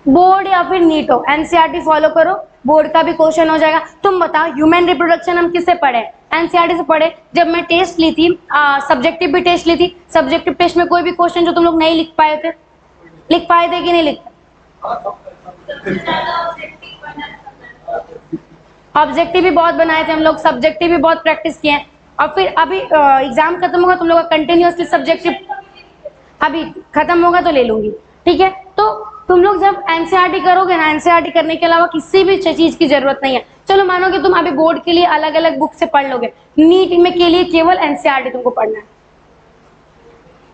बोर्ड या फिर नीट हो, एनसीईआरटी फॉलो करो, बोर्ड का भी क्वेश्चन हो जाएगा। तुम बताओ, ह्यूमन रिप्रोडक्शन हम किससे पढ़े? एनसीईआरटी से पढ़े। जब मैं टेस्ट ली थी, सब्जेक्टिव भी टेस्ट ली थी, सब्जेक्टिव टेस्ट में कोई भी क्वेश्चन जो तुम लोग नहीं लिख पाए थे, लिख पाए थे कि नहीं लिख? ऑब्जेक्टिव भी बहुत बनाए थे हम लोग, सब्जेक्टिव भी बहुत प्रैक्टिस किए हैं। और फिर अभी एग्जाम खत्म होगा, तुम लोग का कंटिन्यूअसली सब्जेक्टिव अभी खत्म होगा तो ले लूंगी, ठीक है? तो तुम लोग जब एनसीईआरटी करोगे ना, एनसीईआरटी करने के अलावा किसी भी चीज की जरूरत नहीं है। चलो मानो कि तुम अभी बोर्ड के लिए अलग अलग बुक से पढ़ लोगे, नीट में के लिए केवल एनसीईआरटी तुमको पढ़ना है,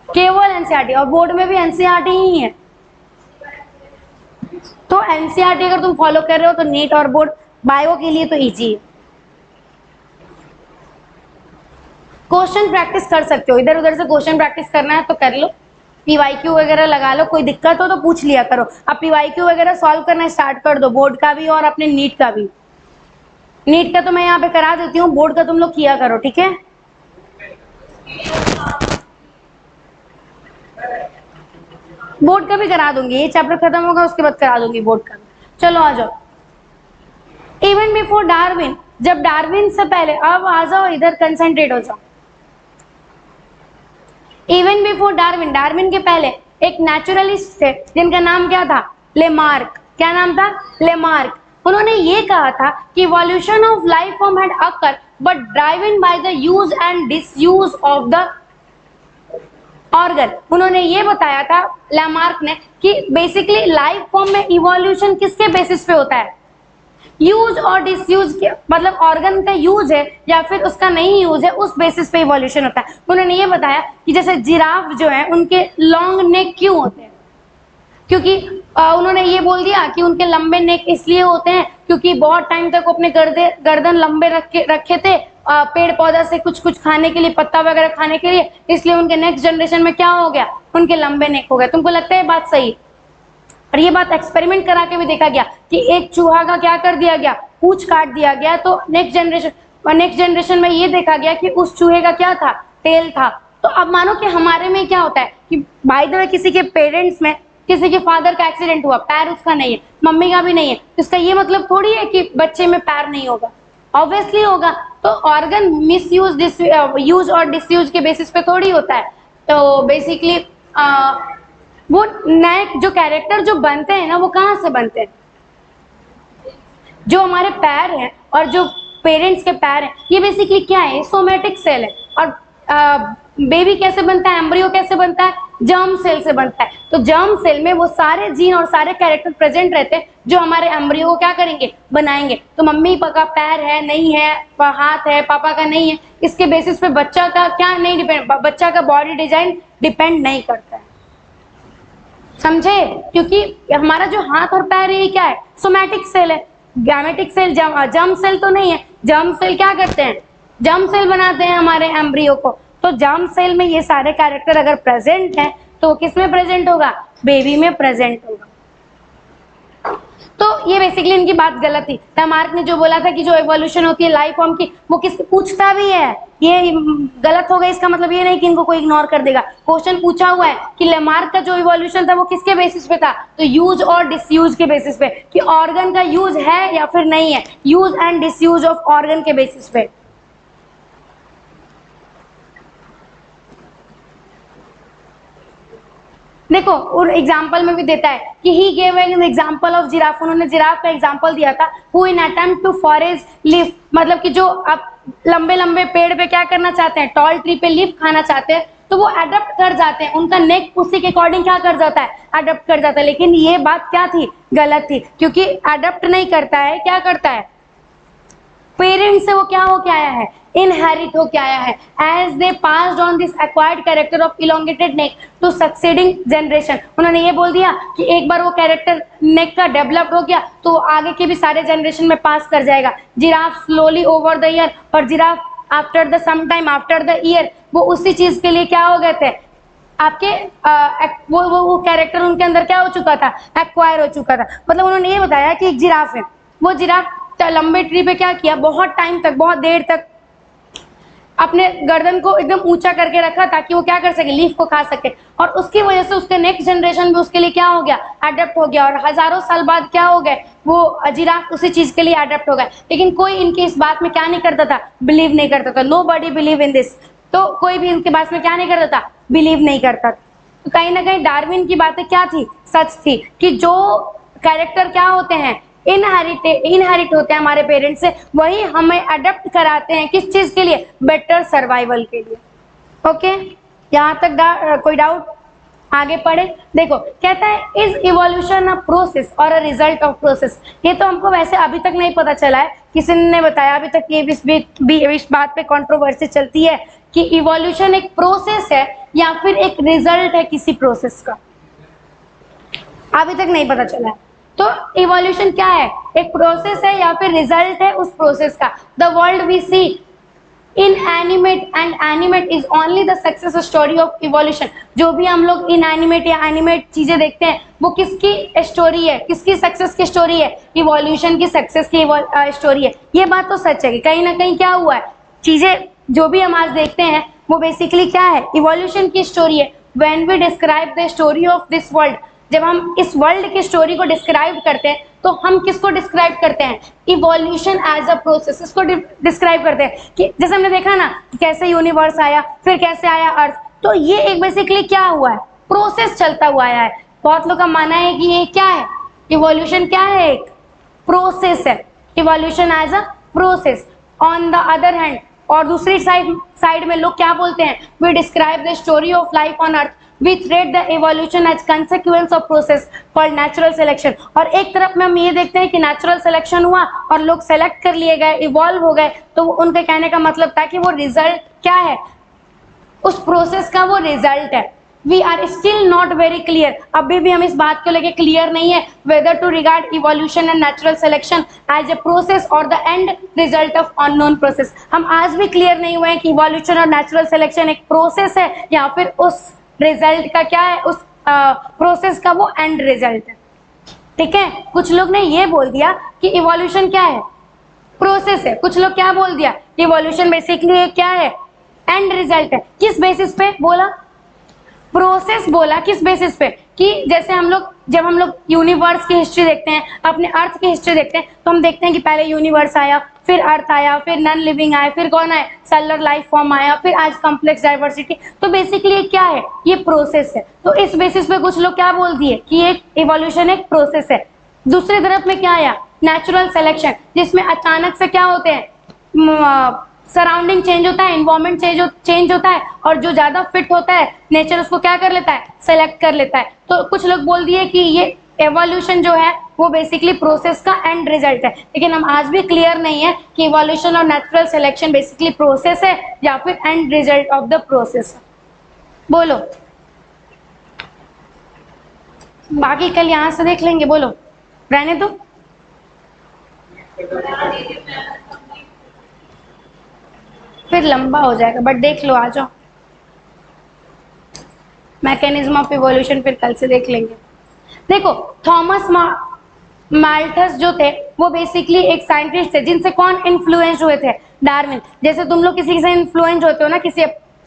केवल एनसीईआरटी। और बोर्ड में भी एनसीईआरटी ही है। तो एनसीईआरटी अगर तुम फॉलो कर रहे हो तो नीट और बोर्ड, बायो के लिए तो इजी है। क्वेश्चन प्रैक्टिस कर सकते हो, इधर उधर से क्वेश्चन प्रैक्टिस करना है तो कर लो, पीवाईक्यू वगैरह लगा लो, कोई दिक्कत हो तो पूछ लिया करो। अब पीवाईक्यू वगैरह सॉल्व करना स्टार्ट कर दो, बोर्ड का भी और अपने नीट का भी। नीट का तो मैं यहाँ पे करा देती हूँ, बोर्ड का तुम लोग किया करो, ठीक है? बोर्ड का भी करा दूंगी, ये चैप्टर खत्म होगा उसके बाद करा दूंगी बोर्ड का। चलो आ जाओ। इवन बिफोर डार्विन, जब डार्विन से पहले, अब आ जाओ इधर, कंसंट्रेट हो जाओ। इवन बिफोर डार्विन, डार्विन के पहले एक नेचुरलिस्ट थे जिनका नाम क्या था? लेमार्क। क्या नाम था? लेमार्क। उन्होंने ये कहा था कि evolution of life form had occur but driven by the use and disuse of the organ. उन्होंने ये बताया था लेमार्क ने कि बेसिकली लाइफ फॉर्म में इवोल्यूशन किसके बेसिस पे होता है? यूज और डिसयूज के, मतलब ऑर्गन का यूज है या फिर उसका नहीं यूज है, उस बेसिस पे इवोल्यूशन होता है। उन्होंने ये बताया कि जैसे जिराफ जो है उनके लॉन्ग नेक क्यों होते हैं? क्योंकि उन्होंने ये बोल दिया कि उनके लंबे नेक इसलिए होते हैं क्योंकि बहुत टाइम तक अपने गर्दन लंबे रखे थे पेड़ पौधा से कुछ कुछ खाने के लिए, पत्ता वगैरह खाने के लिए, इसलिए उनके नेक्स्ट जनरेशन में क्या हो गया? उनके लंबे नेक हो गए। तुमको लगता है बात सही? और ये बात एक्सपेरिमेंट करा के भी देखा गया कि एक चूहा का क्या कर दिया गया? पूंछ काट दिया गया, तो नेक्स्ट जनरेशन में ये देखा गया कि उस चूहे का क्या था? टेल था। तो अब मानो कि हमारे में क्या होता है कि बाय द वे किसी के पेरेंट्स में, किसी के फादर का एक्सीडेंट हुआ, पैर उसका नहीं है, मम्मी का भी नहीं है, इसका ये मतलब थोड़ी है कि बच्चे में पैर नहीं होगा, ऑब्वियसली होगा। तो ऑर्गन मिसयूज, यूज और डिसयूज के बेसिस पे थोड़ी होता है। तो बेसिकली वो नए जो कैरेक्टर जो बनते हैं ना, वो कहाँ से बनते हैं? जो हमारे पैर हैं और जो पेरेंट्स के पैर हैं, ये बेसिकली क्या है? सोमेटिक सेल है। और बेबी कैसे बनता है, एम्ब्रियो कैसे बनता है? जर्म सेल से बनता है। तो जर्म सेल में वो सारे जीन और सारे कैरेक्टर प्रेजेंट रहते हैं जो हमारे एम्ब्रियो को क्या करेंगे? बनाएंगे। तो मम्मी का पैर है, नहीं है, हाथ है, पापा का नहीं है, इसके बेसिस पे बच्चा का क्या नहीं डिपेंड, बच्चा का बॉडी डिजाइन डिपेंड नहीं करता है। समझे? क्योंकि हमारा जो हाथ और पैर है, ये क्या है? सोमैटिक सेल है। गैमेटिक सेल, जर्म सेल तो नहीं है। जर्म सेल क्या करते हैं? जर्म सेल बनाते हैं हमारे एम्ब्रियो को। तो जर्म सेल में ये सारे कैरेक्टर अगर प्रेजेंट हैं, तो किस में प्रेजेंट होगा? बेबी में प्रेजेंट होगा। तो ये बेसिकली इनकी बात गलत थी। लैमार्क ने जो बोला था कि जो एवोल्यूशन होती है लाइफ फॉर्म की, वो किस पूछता भी है, ये गलत हो गया। इसका मतलब ये नहीं कि इनको कोई इग्नोर कर देगा। क्वेश्चन पूछा हुआ है कि लैमार्क का जो इवोल्यूशन था वो किसके बेसिस पे था? तो यूज और डिसयूज के बेसिस पे, कि ऑर्गन का यूज है या फिर नहीं है, use and disuse of organ के बेसिस पे। देखो, और एग्जाम्पल में भी देता है कि he gave an example of giraffe. उन्होंने जिराफ का एग्जाम्पल दिया था। Who in attempt to forage leaf, मतलब कि जो आप लंबे लंबे पेड़ पे क्या करना चाहते हैं? टॉल ट्री पे लीफ खाना चाहते हैं, तो वो अडेप्ट कर जाते हैं। उनका नेक उसी के अकॉर्डिंग क्या कर जाता है? अडेप्ट कर जाता है। लेकिन ये बात क्या थी? गलत थी, क्योंकि अडेप्ट नहीं करता है, क्या करता है? पेरेंट्स से वो क्या हो के आया है? इनहेरिट हो के आया है। As they passed on this acquired character of elongated neck to succeeding generation. उन्होंने ये बोल दिया कि एक बार वो कैरेक्टर नेक का डेवलप हो गया तो आगे के भी सारे जनरेशन में पास कर जाएगा। Giraffe slowly over the year, और giraffe after the some time after the year, वो उसी चीज के लिए क्या हो गए थे? आपके वो कैरेक्टर उनके अंदर क्या हो चुका था? एक्वायर हो चुका था। मतलब उन्होंने ये बताया कि एक जिराफ है, वो जिराफ लंबे ट्री पे क्या किया? बहुत टाइम तक, बहुत देर तक अपने गर्दन को एकदम ऊंचा करके रखा ताकि वो क्या कर सके? लीफ को खा सके। और उसकी वजह से उसके नेक्स्ट जनरेशन भी उसके लिए क्या हो गया? अडेप्ट हो गया। और हजारों साल बाद क्या हो गए? वो जिराफ उसी चीज के लिए अडेप्ट हो गए। लेकिन कोई इनके इस बात में क्या नहीं करता था? बिलीव नहीं करता था। Nobody believe in this. तो कोई भी इनके बात में क्या नहीं करता था? बिलीव नहीं करता। तो कहीं ना कहीं डार्विन की बातें क्या थी? सच थी, कि जो कैरेक्टर क्या होते हैं? इनहेरिट होते हैं हमारे पेरेंट्स से, वही हमें अडेप्ट कराते हैं। किस चीज के लिए? बेटर सर्वाइवल के लिए। ओके, यहाँ तक कोई डाउट? आगे पढ़े। देखो, कहता है इज इवोल्यूशन अ प्रोसेस और अ रिजल्ट ऑफ प्रोसेस। ये तो हमको वैसे अभी तक नहीं पता चला है, किसी ने बताया अभी तक। ये इस बात पे कंट्रोवर्सी चलती है कि इवोल्यूशन एक प्रोसेस है या फिर एक रिजल्ट है किसी प्रोसेस का, अभी तक नहीं पता चला है। तो इवोल्यूशन क्या है? एक प्रोसेस है या फिर रिजल्ट है उस प्रोसेस का। The world we see inanimate and animate is only the success story of evolution. जो भी हम लोग इनएनिमेट या एनिमेट चीजें देखते हैं, वो किसकी स्टोरी है? किसकी सक्सेस की स्टोरी है? इवोल्यूशन की सक्सेस की स्टोरी है। ये बात तो सच है कि कहीं ना कहीं क्या हुआ है, चीजें जो भी हम आज देखते हैं वो बेसिकली क्या है? इवोल्यूशन की स्टोरी है। When we describe the story of this world, जब हम इस वर्ल्ड की स्टोरी को डिस्क्राइब करते हैं तो हम किसको डिस्क्राइब करते हैं? Evolution as a process. इसको डिस्क्राइब करते हैं कि जैसे हमने देखा ना कैसे यूनिवर्स आया, फिर कैसे आया अर्थ। तो ये एक बेसिकली क्या हुआ है? प्रोसेस चलता हुआ आया है। बहुत लोग का मानना है कि ये क्या है? इवोल्यूशन क्या है? एक प्रोसेस है। Evolution as a process. On the other hand, और दूसरी साइड में लोग क्या बोलते हैं? We describe the story of life on earth, we thread the evolution as consequence of process called natural selection। और एक तरफ में हम ये देखते हैं कि नेचुरल सिलेक्शन हुआ और लोग सेलेक्ट कर लिए गए, इवॉल्व हो गए। तो उनके कहने का मतलब था कि वो रिजल्ट क्या है? उस प्रोसेस का वो रिजल्ट है। We are still not very clear, अभी भी हम इस बात को लेके क्लियर नहीं है whether to regard evolution and natural selection as a process और the end result of unknown process. हम आज भी क्लियर नहीं हुए हैं कि इवोल्यूशन और नेचुरल सिलेक्शन एक प्रोसेस है या फिर उस रिजल्ट का क्या है? उस प्रोसेस का वो एंड रिजल्ट है। ठीक है, कुछ लोग ने ये बोल दिया कि इवोल्यूशन क्या है? प्रोसेस है। कुछ लोग क्या बोल दिया? इवोल्यूशन बेसिकली क्या है? एंड रिजल्ट है। किस बेसिस पे बोला? प्रोसेस बोला। किस बेसिस पे? कि जैसे जब हम लोग यूनिवर्स की हिस्ट्री देखते हैं, अपने अर्थ की हिस्ट्री देखते हैं, तो हम देखते हैं कि पहले यूनिवर्स आया, फिर अर्थ आया, फिर नॉन लिविंग आया, फिर कौन आया, सेलुलर लाइफ फॉर्म आया, फिर आज कॉम्प्लेक्स डाइवर्सिटी। तो बेसिकली क्या है, ये प्रोसेस है। तो इस बेसिस पे कुछ लोग क्या बोल दिए कि एक इवोल्यूशन एक प्रोसेस है। दूसरी तरफ में क्या आया, नेचुरल सिलेक्शन, जिसमें अचानक से क्या होते हैं, सराउंडिंग चेंज होता है, इन्वायरमेंट चेंज होता है, और जो ज्यादा फिट होता है नेचर उसको क्या कर लेता है, सेलेक्ट कर लेता है। तो कुछ लोग बोल दिए कि ये एवोल्यूशन जो है वो बेसिकली प्रोसेस का एंड रिजल्ट है, लेकिन हम आज भी क्लियर नहीं है कि इवोल्यूशन और नेचुरल सिलेक्शन बेसिकली प्रोसेस है या फिर and result of the process. बोलो, बाकी कल यहां से देख लेंगे। बोलो, रहने दो। फिर लंबा हो जाएगा, बट देख लो, आ जाओ। मैकेनिज्म ऑफ इवोल्यूशन फिर कल से देख लेंगे। देखो, थॉमस माल्थस जो थे वो बेसिकली एक साइंटिस्ट थे जिनसे कौन इन्फ्लुएंस हुए थे, डार्विन। जैसे तुम लोग किसी से इन्फ्लुएंस होते हो ना, किसी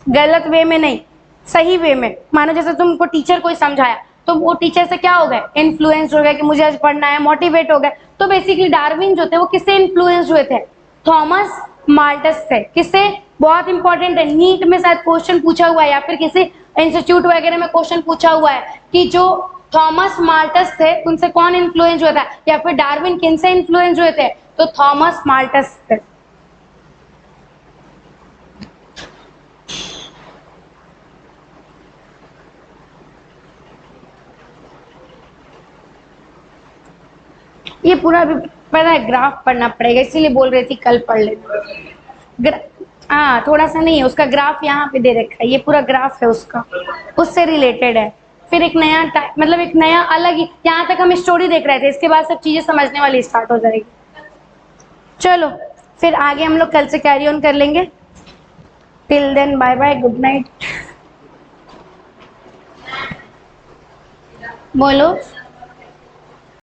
गलत वे में नहीं, सही वे में। मानो जैसे तुमको टीचर कोई समझाया तो वो टीचर से क्या हो गए, इन्फ्लुएंस हो गए कि मुझे आज पढ़ना है, मोटिवेट हो गए। तो बेसिकली डार्विन जो थे वो किससे इन्फ्लुएंस हुए थे, थॉमस माल्थस से। किससे, बहुत इंपॉर्टेंट है, नीट में शायद क्वेश्चन पूछा हुआ है या फिर किसी इंस्टीट्यूट वगैरह में क्वेश्चन पूछा हुआ है कि जो थॉमस माल्थस थे उनसे कौन इन्फ्लुएंस हुआ था, या फिर डार्विन किन से इन्फ्लुएंस हुए थे, तो थॉमस माल्थस थे। ये पूरा अभी पता है, ग्राफ पढ़ना पड़ेगा, इसीलिए बोल रही थी कल पढ़ लेना। हाँ, थोड़ा सा नहीं है, उसका ग्राफ यहाँ पे दे रखा है, ये पूरा ग्राफ है उसका, उससे रिलेटेड है। फिर एक नया मतलब एक नया अलग ही, यहाँ तक हम स्टोरी देख रहे थे, इसके बाद सब चीजें समझने वाली स्टार्ट हो जाएगी। चलो फिर आगे हम लोग कल से कैरी ऑन कर लेंगे। Till then bye bye, good night. बोलो।